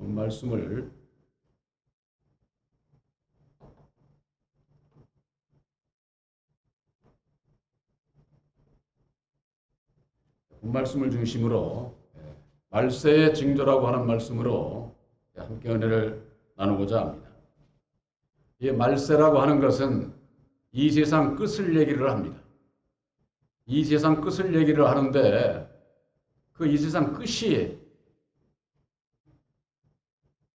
말씀을 말씀을 중심으로 말세의 징조라고 하는 말씀으로 함께 은혜를 나누고자 합니다. 이 말세라고 하는 것은 이 세상 끝을 얘기를 합니다. 이 세상 끝을 얘기를 하는데 그 이 세상 끝이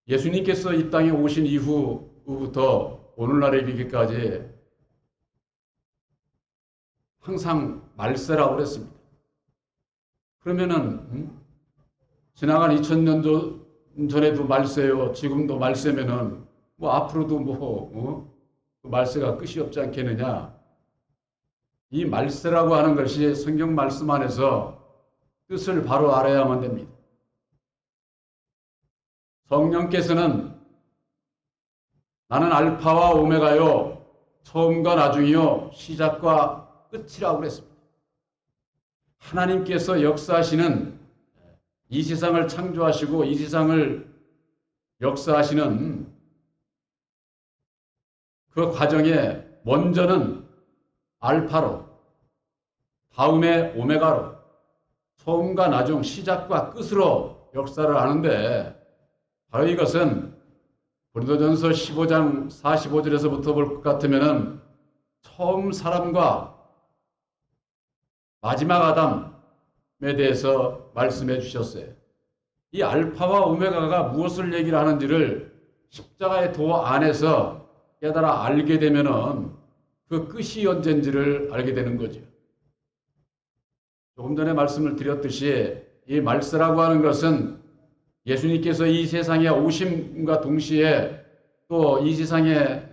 예수님께서 이 땅에 오신 이후부터 오늘날에 이르기까지 항상 말세라고 그랬습니다. 그러면은 지나간 2000년 전에도 말세요. 지금도 말세면은 뭐 앞으로도 말세가 끝이 없지 않겠느냐. 이 말세라고 하는 것이 성경 말씀 안에서 뜻을 바로 알아야만 됩니다. 성령께서는 나는 알파와 오메가요, 처음과 나중이요, 시작과 끝이라고 그랬습니다. 하나님께서 역사하시는 이 세상을 창조하시고 이 세상을 역사하시는 그 과정에 먼저는 알파로, 다음에 오메가로, 처음과 나중, 시작과 끝으로 역사를 하는데 바로 이것은 고린도전서 15장 45절에서부터 볼 것 같으면은 처음 사람과 마지막 아담에 대해서 말씀해 주셨어요. 이 알파와 오메가가 무엇을 얘기를 하는지를 십자가의 도 안에서 깨달아 알게 되면은 그 끝이 언젠지를 알게 되는 거죠. 조금 전에 말씀을 드렸듯이 이 말세라고 하는 것은 예수님께서 이 세상에 오심과 동시에 또 이 세상에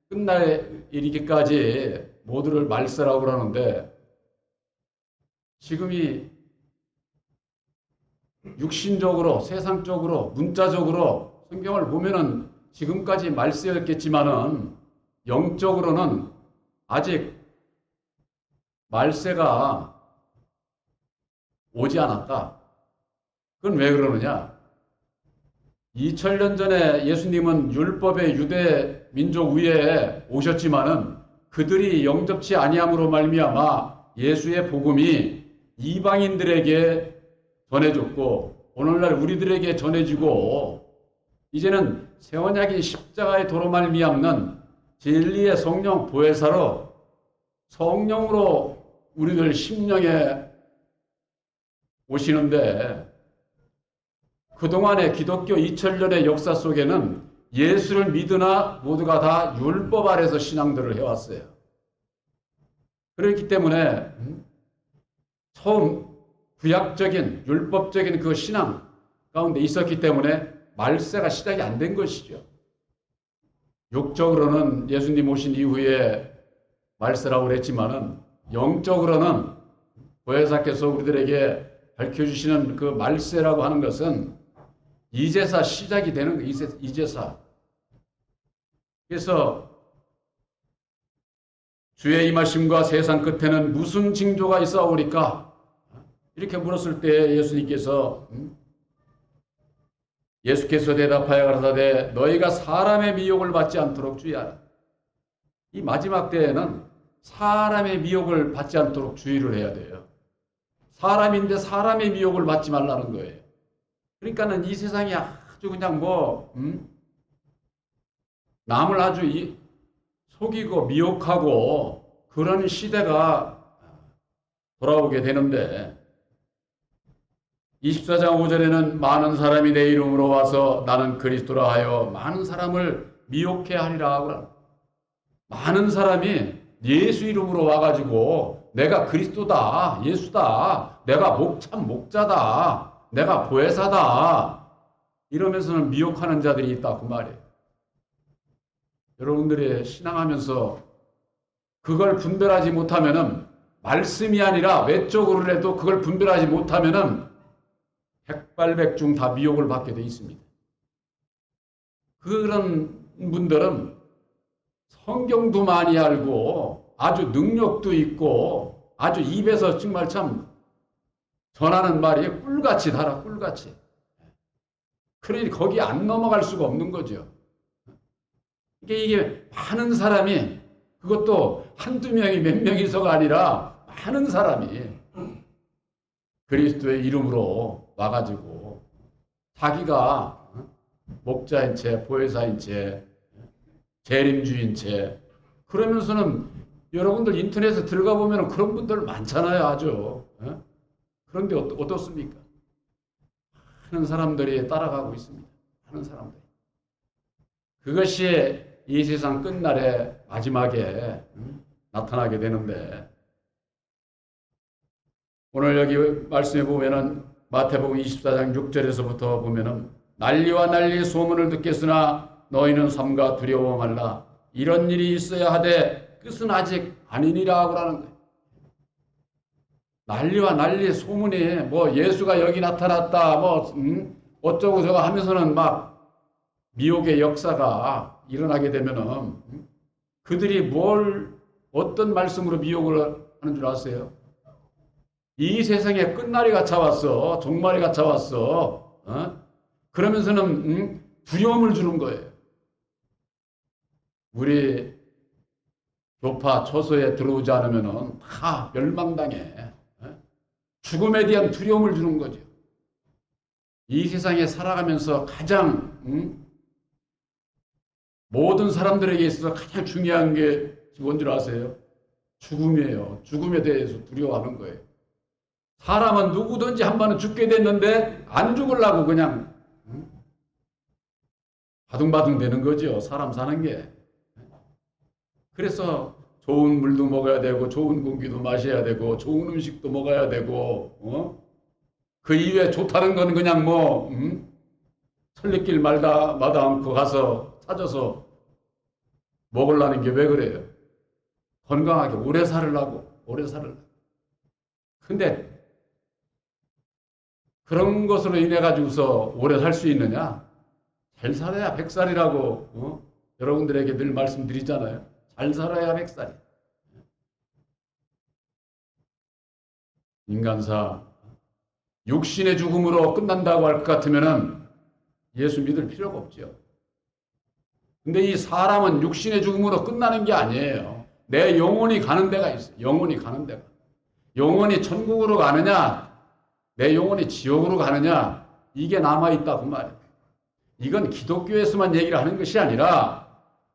끝날 이르기까지 모두를 말세라고 그러는데 지금이 육신적으로 세상적으로 문자적으로 성경을 보면은 지금까지 말세였겠지만은 영적으로는 아직 말세가 오지 않았다. 그건 왜 그러느냐? 2000년 전에 예수님은 율법의 유대 민족 위에 오셨지만은 그들이 영접치 아니함으로 말미암아 예수의 복음이 이방인들에게 전해졌고 오늘날 우리들에게 전해지고 이제는 새 언약인 십자가의 도로 말미암는 진리의 성령 보혜사로 성령으로 우리들 심령에 오시는데 그동안의 기독교 2000년의 역사 속에는 예수를 믿으나 모두가 다 율법 아래서 신앙들을 해왔어요. 그렇기 때문에 처음 구약적인 율법적인 그 신앙 가운데 있었기 때문에 말세가 시작이 안 된 것이죠. 육적으로는 예수님 오신 이후에 말세라고 그랬지만은 영적으로는 보혜사께서 우리들에게 밝혀주시는 그 말세라고 하는 것은 이제사 시작이 되는 거예요. 이제사. 그래서 주의 임하심과 세상 끝에는 무슨 징조가 있어오리까? 이렇게 물었을 때 예수께서 대답하여 가라사대 너희가 사람의 미혹을 받지 않도록 주의하라. 이 마지막 때에는 사람의 미혹을 받지 않도록 주의를 해야 돼요. 사람인데 사람의 미혹을 받지 말라는 거예요. 그러니까는 이 세상이 아주 그냥 남을 아주 속이고 미혹하고 그런 시대가 돌아오게 되는데 24장 5절에는 많은 사람이 내 이름으로 와서 나는 그리스도라 하여 많은 사람을 미혹해 하리라 하고 많은 사람이 예수 이름으로 와가지고 내가 그리스도다, 예수다, 내가 목자다, 내가 보혜사다 이러면서는 미혹하는 자들이 있다 그 말이에요. 여러분들이 신앙하면서 그걸 분별하지 못하면은 말씀이 아니라 외적으로라도 그걸 분별하지 못하면은 백발백중 다 미혹을 받게 돼 있습니다. 그런 분들은 성경도 많이 알고 아주 능력도 있고 아주 입에서 정말 참 전하는 말이 꿀같이 달아 꿀같이. 그러니 거기 안 넘어갈 수가 없는 거죠. 이게 많은 사람이, 그것도 한두 명이 몇 명이서가 아니라 많은 사람이 그리스도의 이름으로 와가지고 자기가 목자인 채, 보혜사인 채, 재림주인 채, 그러면서는 여러분들 인터넷에 들어가 보면 그런 분들 많잖아요, 아주. 그런데 어떻습니까? 많은 사람들이 따라가고 있습니다. 많은 사람들이. 그것이 이 세상 끝날에 마지막에 나타나게 되는데, 오늘 여기 말씀해 보면은 마태복음 24장 6절에서부터 보면은 난리와 난리 소문을 듣겠으나 너희는 삼가 두려워 말라. 이런 일이 있어야 하되 끝은 아직 아니니라 하라는 거예요. 난리와 난리 소문이 뭐 예수가 여기 나타났다 뭐 어쩌고 저쩌고 하면서는 막 미혹의 역사가 일어나게 되면은 그들이 어떤 말씀으로 미혹을 하는 줄 아세요? 이 세상에 끝날이가 차왔어. 종말이가 차왔어. 그러면서는 두려움을 주는 거예요. 우리 교파 초소에 들어오지 않으면은 다 멸망당해. 죽음에 대한 두려움을 주는 거죠. 이 세상에 살아가면서 가장 모든 사람들에게 있어서 가장 중요한 게 뭔 줄 아세요? 죽음이에요. 죽음에 대해서 두려워하는 거예요. 사람은 누구든지 한 번은 죽게 됐는데 안 죽으려고 그냥 바둥바둥 되는 거죠. 사람 사는 게. 그래서 좋은 물도 먹어야 되고 좋은 공기도 마셔야 되고 좋은 음식도 먹어야 되고 그 이외에 좋다는 건 그냥 뭐 천리길 마다 않고 가서 찾아서 먹으려는 게 왜 그래요? 건강하게 오래 살으려고. 근데 그런 것으로 인해 가지고서 오래 살 수 있느냐? 잘 살아야 100살이라고 여러분들에게 늘 말씀드리잖아요. 잘 살아야 100살이. 인간사 육신의 죽음으로 끝난다고 할 것 같으면은 예수 믿을 필요가 없죠. 근데 이 사람은 육신의 죽음으로 끝나는 게 아니에요. 내 영혼이 가는 데가 있어요. 영혼이 가는 데가. 영혼이 천국으로 가느냐, 내 영혼이 지옥으로 가느냐, 이게 남아있다 그 말이에요. 이건 기독교에서만 얘기를 하는 것이 아니라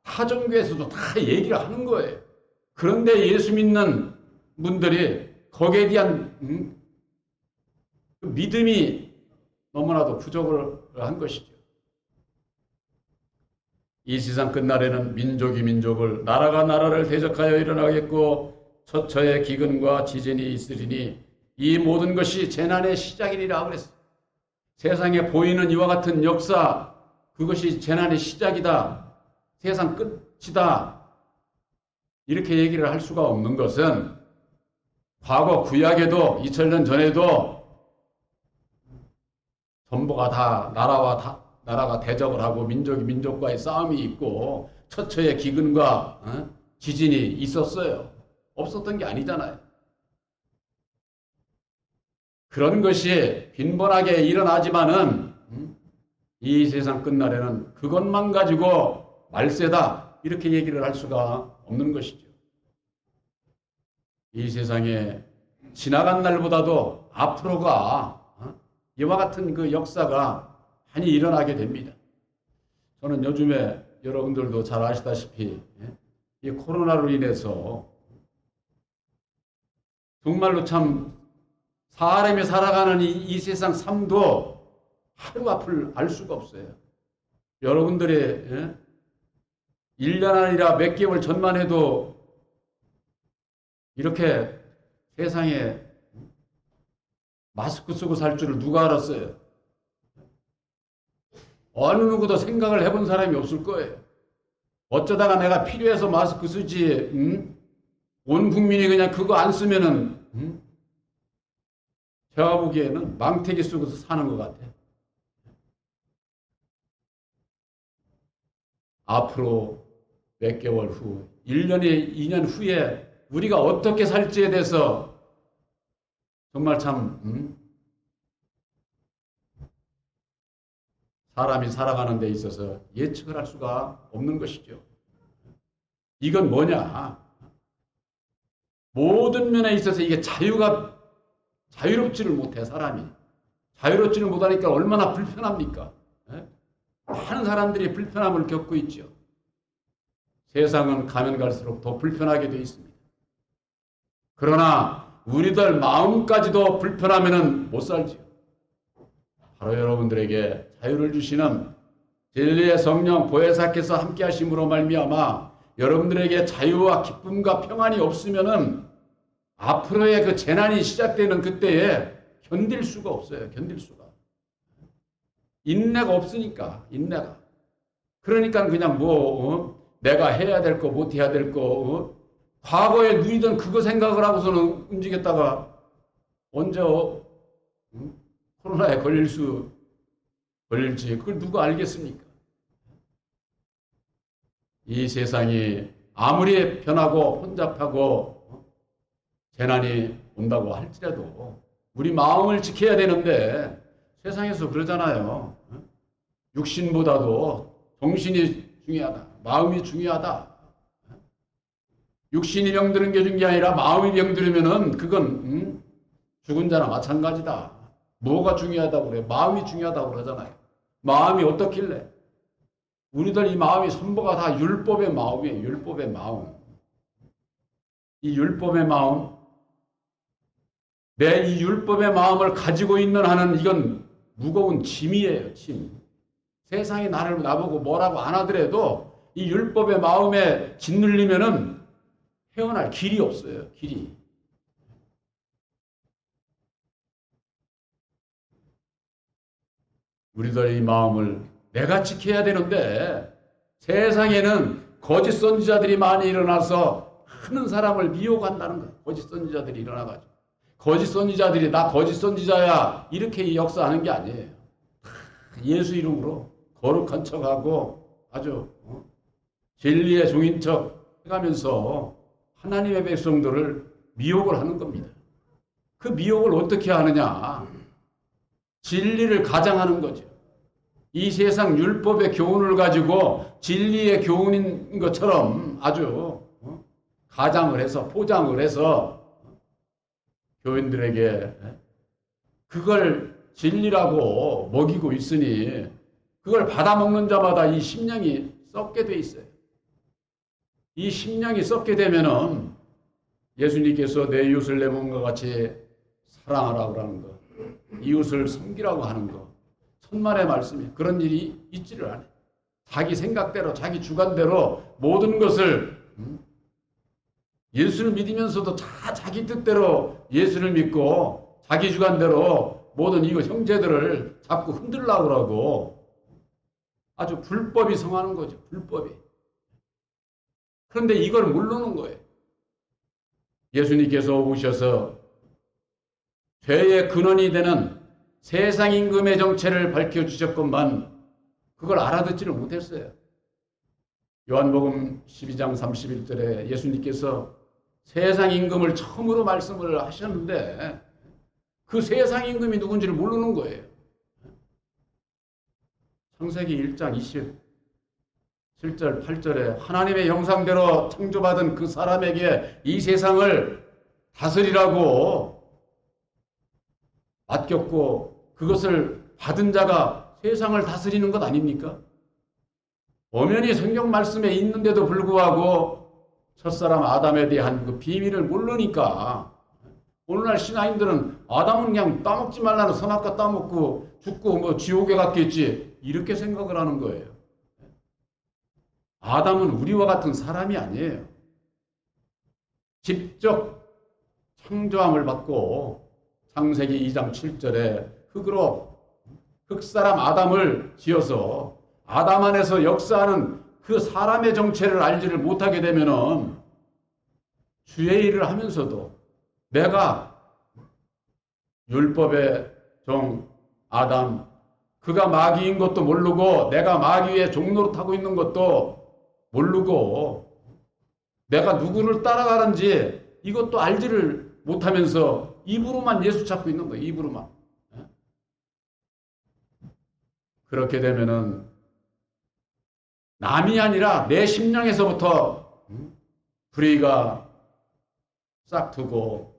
타종교에서도 다 얘기를 하는 거예요. 그런데 예수 믿는 분들이 거기에 대한 믿음이 너무나도 부족을 한 것이죠. 이 세상 끝날에는 민족이 민족을, 나라가 나라를 대적하여 일어나겠고 처처의 기근과 지진이 있으리니 이 모든 것이 재난의 시작이니라 그랬어요. 세상에 보이는 이와 같은 역사, 그것이 재난의 시작이다. 세상 끝이다. 이렇게 얘기를 할 수가 없는 것은 과거 구약에도 2000년 전에도 전부가 다 나라가 대적을 하고 민족이 민족과의 싸움이 있고 처처의 기근과 지진이 있었어요. 없었던 게 아니잖아요. 그런 것이 빈번하게 일어나지만은 이 세상 끝날에는 그것만 가지고 말세다 이렇게 얘기를 할 수가 없는 것이죠. 이 세상에 지나간 날보다도 앞으로가 이와 같은 그 역사가 많이 일어나게 됩니다. 저는 요즘에 여러분들도 잘 아시다시피 이 코로나로 인해서 정말로 참 사람이 살아가는 이 세상 삶도 하루 앞을 알 수가 없어요. 여러분들의 1년 아니라 몇 개월 전만 해도 이렇게 세상에 마스크 쓰고 살 줄을 누가 알았어요? 어느 누구도 생각을 해본 사람이 없을 거예요. 어쩌다가 내가 필요해서 마스크 쓰지, 온 국민이 그냥 그거 안 쓰면은, 제가 보기에는 망태기 쓰고서 사는 것 같아요. 앞으로 몇 개월 후, 1년이 2년 후에 우리가 어떻게 살지에 대해서 정말 참 사람이 살아가는 데 있어서 예측을 할 수가 없는 것이죠. 이건 뭐냐? 모든 면에 있어서 이게 자유롭지를 못해, 사람이. 자유롭지를 못하니까 얼마나 불편합니까? 많은 사람들이 불편함을 겪고 있죠. 세상은 가면 갈수록 더 불편하게 되어 있습니다. 그러나 우리들 마음까지도 불편하면 못 살지요. 바로 여러분들에게 자유를 주시는 진리의 성령 보혜사께서 함께 하심으로 말미암아 여러분들에게 자유와 기쁨과 평안이 없으면은 앞으로의 그 재난이 시작되는 그때에 견딜 수가 없어요. 견딜 수가. 인내가 없으니까, 인내가. 그러니까 그냥 내가 해야 될 거, 못 해야 될 거, 과거에 누리던 그거 생각을 하고서는 움직였다가 언제 코로나에 걸릴지 그걸 누가 알겠습니까? 이 세상이 아무리 변하고 혼잡하고 재난이 온다고 할지라도 우리 마음을 지켜야 되는데 세상에서 그러잖아요. 육신보다도 정신이 중요하다. 마음이 중요하다. 육신이 병드는 게 중요한 게 아니라 마음이 병들으면은 그건 죽은 자나 마찬가지다. 뭐가 중요하다고 그래요? 마음이 중요하다고 그러잖아요. 마음이 어떻길래? 우리들 이 마음이 전부가 다 율법의 마음이에요. 율법의 마음. 이 율법의 마음, 내 이 율법의 마음을 가지고 있는 한은 이건 무거운 짐이에요. 짐. 세상이 나보고 뭐라고 안 하더라도 이 율법의 마음에 짓눌리면은 헤어날 길이 없어요. 길이. 우리들의 이 마음을 내가 지켜야 되는데 세상에는 거짓 선지자들이 많이 일어나서 많은 사람을 미혹한다는 거예요. 거짓 선지자들이 일어나가지고. 거짓 선지자들이 나 거짓 선지자야 이렇게 역사하는 게 아니에요. 예수 이름으로 거룩한 척하고 아주 진리의 종인 척 해가면서 하나님의 백성들을 미혹을 하는 겁니다. 그 미혹을 어떻게 하느냐? 진리를 가장하는 거죠. 이 세상 율법의 교훈을 가지고 진리의 교훈인 것처럼 아주 가장을 해서 포장을 해서 교인들에게 그걸 진리라고 먹이고 있으니 그걸 받아먹는 자마다 이 심령이 썩게 돼 있어요. 이 심령이 썩게 되면은 예수님께서 내 이웃을 내 몸과 같이 사랑하라고 하는 거, 이웃을 섬기라고 하는 거, 천만의 말씀이에요. 그런 일이 있지를 않아요. 자기 생각대로, 자기 주관대로 모든 것을 예수를 믿으면서도 자기 뜻대로 예수를 믿고 자기 주관대로 모든 이거 형제들을 자꾸 흔들려고 그러고 아주 불법이 성하는 거죠. 불법이. 그런데 이걸 모르는 거예요. 예수님께서 오셔서 죄의 근원이 되는 세상 임금의 정체를 밝혀주셨건만 그걸 알아듣지를 못했어요. 요한복음 12장 31절에 예수님께서 세상 임금을 처음으로 말씀을 하셨는데 그 세상 임금이 누군지를 모르는 거예요. 창세기 1장 27절 8절에 하나님의 형상대로 창조받은 그 사람에게 이 세상을 다스리라고 맡겼고 그것을 받은 자가 세상을 다스리는 것 아닙니까? 엄연히 성경 말씀에 있는데도 불구하고 첫사람 아담에 대한 그 비밀을 모르니까 오늘날 신앙인들은 아담은 그냥 따먹지 말라는 선악과 따먹고 죽고 지옥에 갔겠지 이렇게 생각을 하는 거예요. 아담은 우리와 같은 사람이 아니에요. 직접 창조함을 받고 창세기 2장 7절에 흙으로 흙사람 아담을 지어서 아담 안에서 역사하는 그 사람의 정체를 알지를 못하게 되면은 주의 일을 하면서도 내가 율법의 종 아담 그가 마귀인 것도 모르고 내가 마귀의 종노릇하고 있는 것도 모르고 내가 누구를 따라가는지 이것도 알지를 못하면서 입으로만 예수 찾고 있는 거예요. 입으로만. 그렇게 되면은 남이 아니라 내 심령에서부터 불의가 싹트고,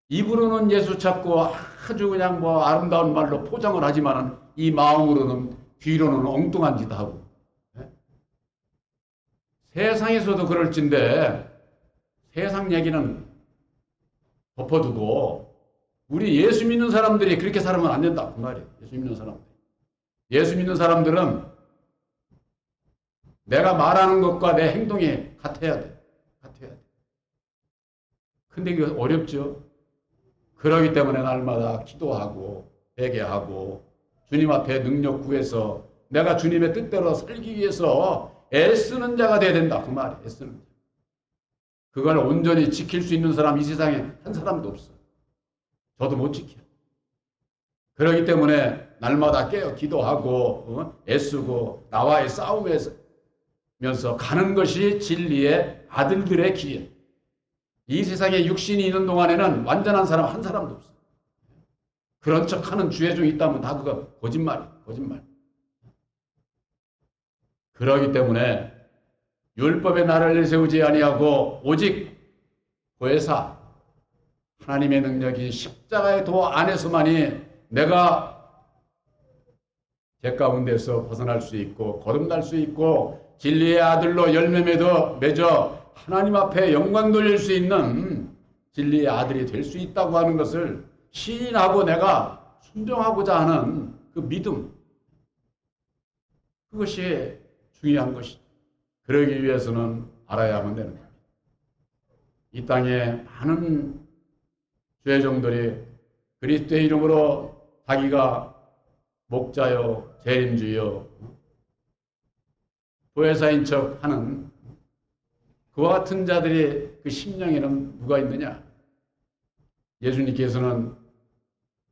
입으로는 예수 찾고 아주 그냥 뭐 아름다운 말로 포장을 하지만 이 마음으로는, 뒤로는 엉뚱한 짓 하고. 세상에서도 그럴진데 세상 얘기는 덮어두고 우리 예수 믿는 사람들이 그렇게 살면 안 된다 그 말이에요. 예수 믿는 사람들. 예수 믿는 사람들은 내가 말하는 것과 내 행동이 같아야 돼. 같아야 돼. 근데 이거 어렵죠. 그러기 때문에 날마다 기도하고 회개하고 주님 앞에 능력 구해서 내가 주님의 뜻대로 살기 위해서 애쓰는 자가 돼야 된다 그 말이에요. 애쓰는 자. 그걸 온전히 지킬 수 있는 사람 이 세상에 한 사람도 없어. 저도 못 지켜. 그렇기 때문에 날마다 깨어 기도하고 애쓰고 나와의 싸움에서 가는 것이 진리의 아들들의 길. 이 세상에 육신이 있는 동안에는 완전한 사람 한 사람도 없어. 그런 척하는 주의종이 있다면 다 그거 거짓말이야. 거짓말. 그러기 때문에 율법의 나를 내세우지 아니하고 오직 보혜사 하나님의 능력이 십자가의 도 안에서만이 내가 죄 가운데서 벗어날 수 있고 거듭날 수 있고 진리의 아들로 열매 맺어 하나님 앞에 영광 돌릴 수 있는 진리의 아들이 될 수 있다고 하는 것을 시인하고 내가 순종하고자 하는 그 믿음, 그것이 중요한 것이죠. 그러기 위해서는 알아야만 되는 겁니다. 이 땅에 많은 죄종들이 그리스도의 이름으로 자기가 목자요, 재림주요, 보혜사인 척 하는 그와 같은 자들이 그 심령에는 누가 있느냐? 예수님께서는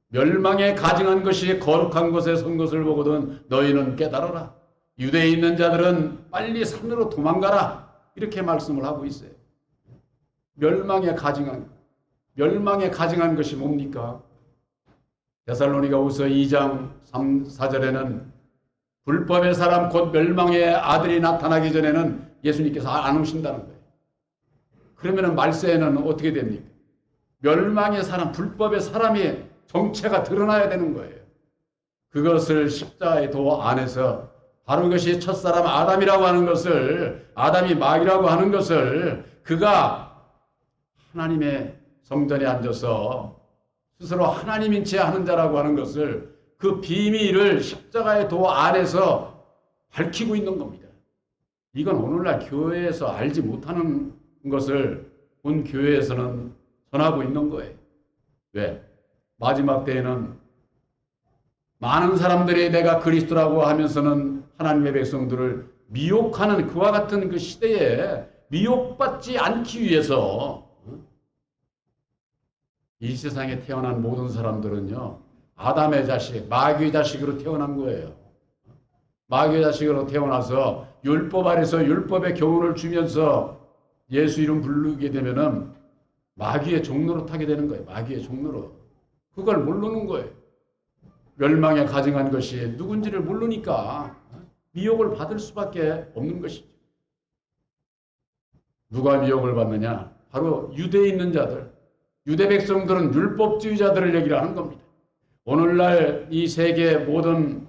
멸망에 가증한 것이 거룩한 곳에 선 것을 보거든 너희는 깨달아라. 유대에 있는 자들은 빨리 산으로 도망가라. 이렇게 말씀을 하고 있어요. 멸망에 가증한 것이 뭡니까? 데살로니가후서 2장 3, 4절에는 불법의 사람 곧 멸망의 아들이 나타나기 전에는 예수님께서 안 오신다는 거예요. 그러면 말세에는 어떻게 됩니까? 멸망의 사람, 불법의 사람이 정체가 드러나야 되는 거예요. 그것을 십자가의 도 안에서 바로 이것이 첫사람 아담이라고 하는 것을, 아담이 마귀라고 하는 것을 그가 하나님의 성전에 앉아서 스스로 하나님인 채 하는 자라고 하는 것을, 그 비밀을 십자가의 도 안에서 밝히고 있는 겁니다. 이건 오늘날 교회에서 알지 못하는 것을 본 교회에서는 전하고 있는 거예요. 왜? 마지막 때에는 많은 사람들이 내가 그리스도라고 하면서는 하나님의 백성들을 미혹하는 그와 같은 그 시대에 미혹받지 않기 위해서 이 세상에 태어난 모든 사람들은요, 아담의 자식, 마귀의 자식으로 태어난 거예요. 마귀의 자식으로 태어나서 율법 아래서 율법의 교훈을 주면서 예수 이름 부르게 되면은 마귀의 종로로 타게 되는 거예요. 마귀의 종로로. 그걸 모르는 거예요. 멸망에 가증한 것이 누군지를 모르니까 미혹을 받을 수밖에 없는 것이죠. 누가 미혹을 받느냐? 바로 유대에 있는 자들. 유대 백성들은 율법주의자들을 얘기를 하는 겁니다. 오늘날 이 세계 모든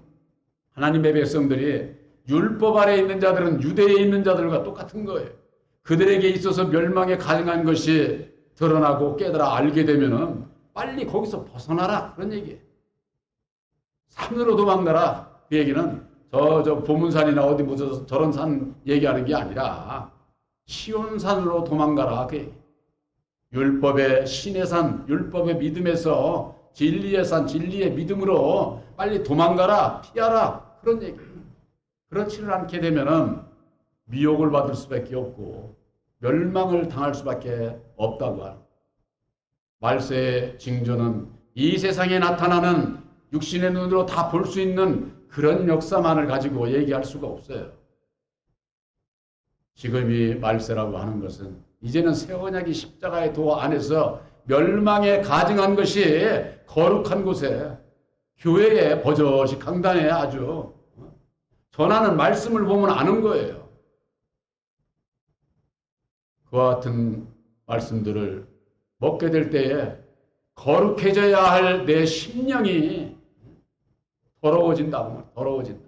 하나님의 백성들이 율법 아래에 있는 자들은 유대에 있는 자들과 똑같은 거예요. 그들에게 있어서 멸망에 가증한 것이 드러나고 깨달아 알게 되면은 빨리 거기서 벗어나라. 그런 얘기예요. 산으로 도망가라. 그 얘기는 저 보문산이나 어디 뭐 저런 산 얘기하는 게 아니라 시온산으로 도망가라. 그 얘기. 율법의 신의 산, 율법의 믿음에서 진리의 산, 진리의 믿음으로 빨리 도망가라. 피하라. 그런 얘기예요. 그렇지를 않게 되면은 미혹을 받을 수밖에 없고 멸망을 당할 수밖에 없다고 하는. 말세의 징조는 이 세상에 나타나는 육신의 눈으로 다 볼 수 있는 그런 역사만을 가지고 얘기할 수가 없어요. 지금 이 말세라고 하는 것은 이제는 새 언약이 십자가의 도 안에서 멸망에 가증한 것이 거룩한 곳에 교회에 버젓이 강단에 아주 전하는 말씀을 보면 아는 거예요. 그와 같은 말씀들을 먹게 될 때에 거룩해져야 할 내 심령이 더러워진다. 더러워진다.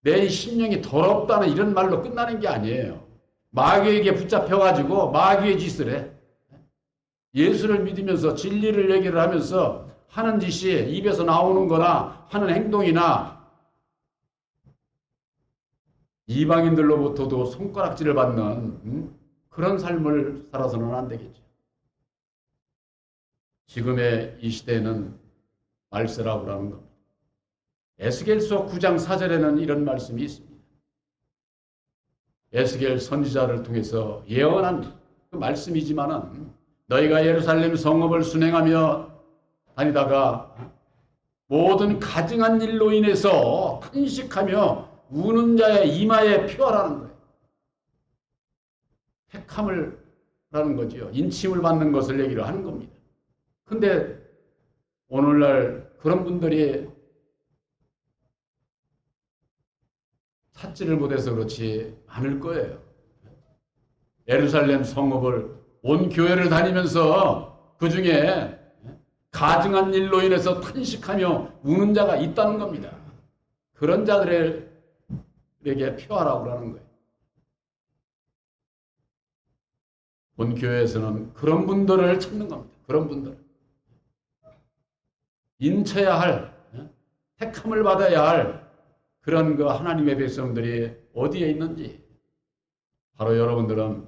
내 심령이 더럽다는 이런 말로 끝나는 게 아니에요. 마귀에게 붙잡혀가지고 마귀의 짓을 해. 예수를 믿으면서 진리를 얘기를 하면서 하는 짓이 입에서 나오는 거나 하는 행동이나 이방인들로부터도 손가락질을 받는 그런 삶을 살아서는 안 되겠죠. 지금의 이 시대에는 말세라고 하는 겁니다. 에스겔서 9장 4절에는 이런 말씀이 있습니다. 에스겔 선지자를 통해서 예언한 그 말씀이지만은 너희가 예루살렘 성읍을 순행하며 다니다가 모든 가증한 일로 인해서 탄식하며 우는 자의 이마에 표하라는 거예요. 택함을 라는 거죠. 인침을 받는 것을 얘기를 하는 겁니다. 근데 오늘날 그런 분들이 찾지를 못해서 그렇지 않을 거예요. 예루살렘 성읍을 온 교회를 다니면서 그 중에 가증한 일로 인해서 탄식하며 우는 자가 있다는 겁니다. 그런 자들에게 표하라고 하는 거예요. 본 교회에서는 그런 분들을 찾는 겁니다. 그런 분들. 인쳐야 할, 택함을 받아야 할 그런 그 하나님의 백성들이 어디에 있는지 바로 여러분들은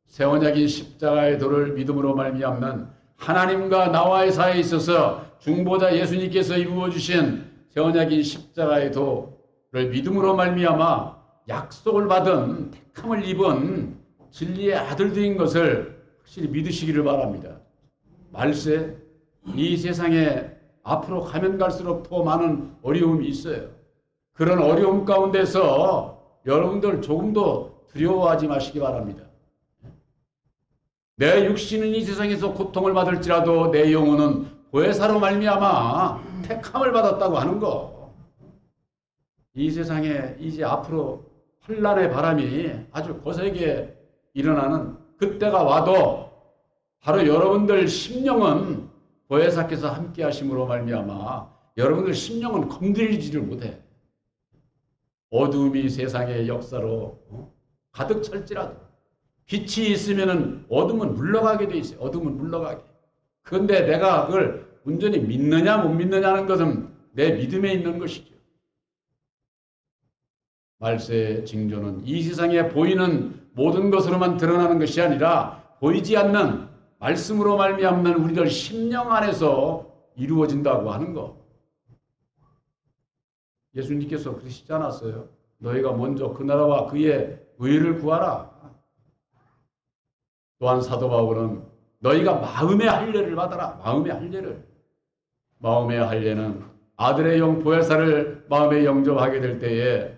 새 언약인 십자가의 도를 믿음으로 말미암는 하나님과 나와의 사이에 있어서 중보자 예수님께서 이루어주신 새 언약인 십자가의 도를 믿음으로 말미암아 약속을 받은 택함을 입은 진리의 아들들인 것을 확실히 믿으시기를 바랍니다. 말세 이 세상에 앞으로 가면 갈수록 더 많은 어려움이 있어요. 그런 어려움 가운데서 여러분들 조금도 두려워하지 마시기 바랍니다. 내 육신은 이 세상에서 고통을 받을지라도 내 영혼은 보혜사로 말미암아 택함을 받았다고 하는 거. 이 세상에 이제 앞으로 환난의 바람이 아주 거세게 일어나는 그때가 와도 바로 여러분들 심령은 보혜사께서 함께 하심으로 말미암아 여러분들 심령은 건드리지를 못해. 어둠이 세상의 역사로 가득 찰지라도 빛이 있으면은 어둠은 물러가게 돼 있어요. 어둠은 물러가게. 그런데 내가 그걸 온전히 믿느냐 못 믿느냐는 것은 내 믿음에 있는 것이죠. 말세의 징조는 이 세상에 보이는 모든 것으로만 드러나는 것이 아니라 보이지 않는 말씀으로 말미암는 우리들 심령 안에서 이루어진다고 하는 것. 예수님께서 그러시지 않았어요? 너희가 먼저 그 나라와 그의 의를 구하라. 또한 사도 바울은 너희가 마음의 할례를 받아라. 마음의 할례를. 마음의 할례는 아들의 영 보혜사를 마음에 영접하게 될 때에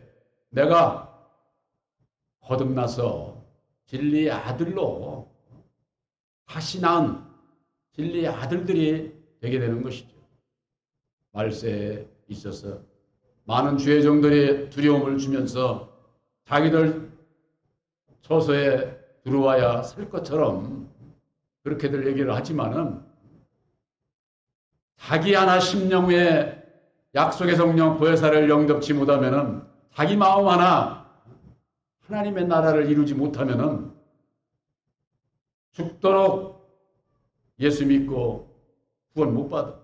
내가 거듭나서 진리의 아들로 다시 낳은 진리의 아들들이 되게 되는 것이죠. 말세에 있어서 많은 죄종들이 두려움을 주면서 자기들 처소에 들어와야 살 것처럼 그렇게들 얘기를 하지만은 자기 하나 심령 외에 약속의 성령 보혜사를 영접치 못하면은 자기 마음 하나 하나님의 나라를 이루지 못하면은 죽도록 예수 믿고 구원 못 받아.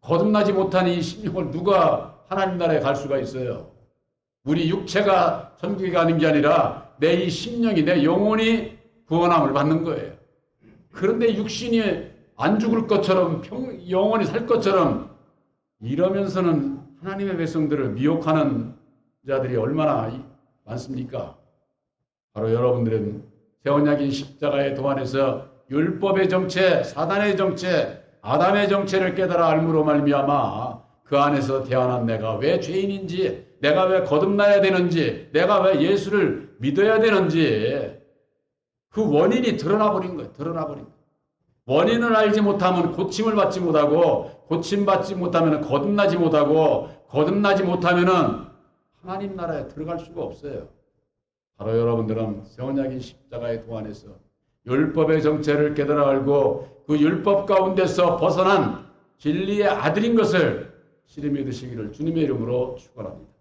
거듭나지 못한 이 심령을 누가 하나님 나라에 갈 수가 있어요? 우리 육체가 천국에 가는 게 아니라 내 이 심령이, 내 영혼이 구원함을 받는 거예요. 그런데 육신이 안 죽을 것처럼 영원히 살 것처럼 이러면서는 하나님의 백성들을 미혹하는 자들이 얼마나 많습니까? 바로 여러분들은 새 언약인 십자가의 도 안에서 율법의 정체, 사단의 정체, 아담의 정체를 깨달아 알므로 말미암아 그 안에서 태어난 내가 왜 죄인인지, 내가 왜 거듭나야 되는지, 내가 왜 예수를 믿어야 되는지 그 원인이 드러나 버린 거예요. 드러나 버린 거예요. 원인을 알지 못하면 고침을 받지 못하고 고침받지 못하면 거듭나지 못하고 거듭나지 못하면 하나님 나라에 들어갈 수가 없어요. 바로 여러분들은 언약의 십자가의 도안에서 율법의 정체를 깨달아 알고 그 율법 가운데서 벗어난 진리의 아들인 것을 실히 믿으시기를 주님의 이름으로 축원합니다.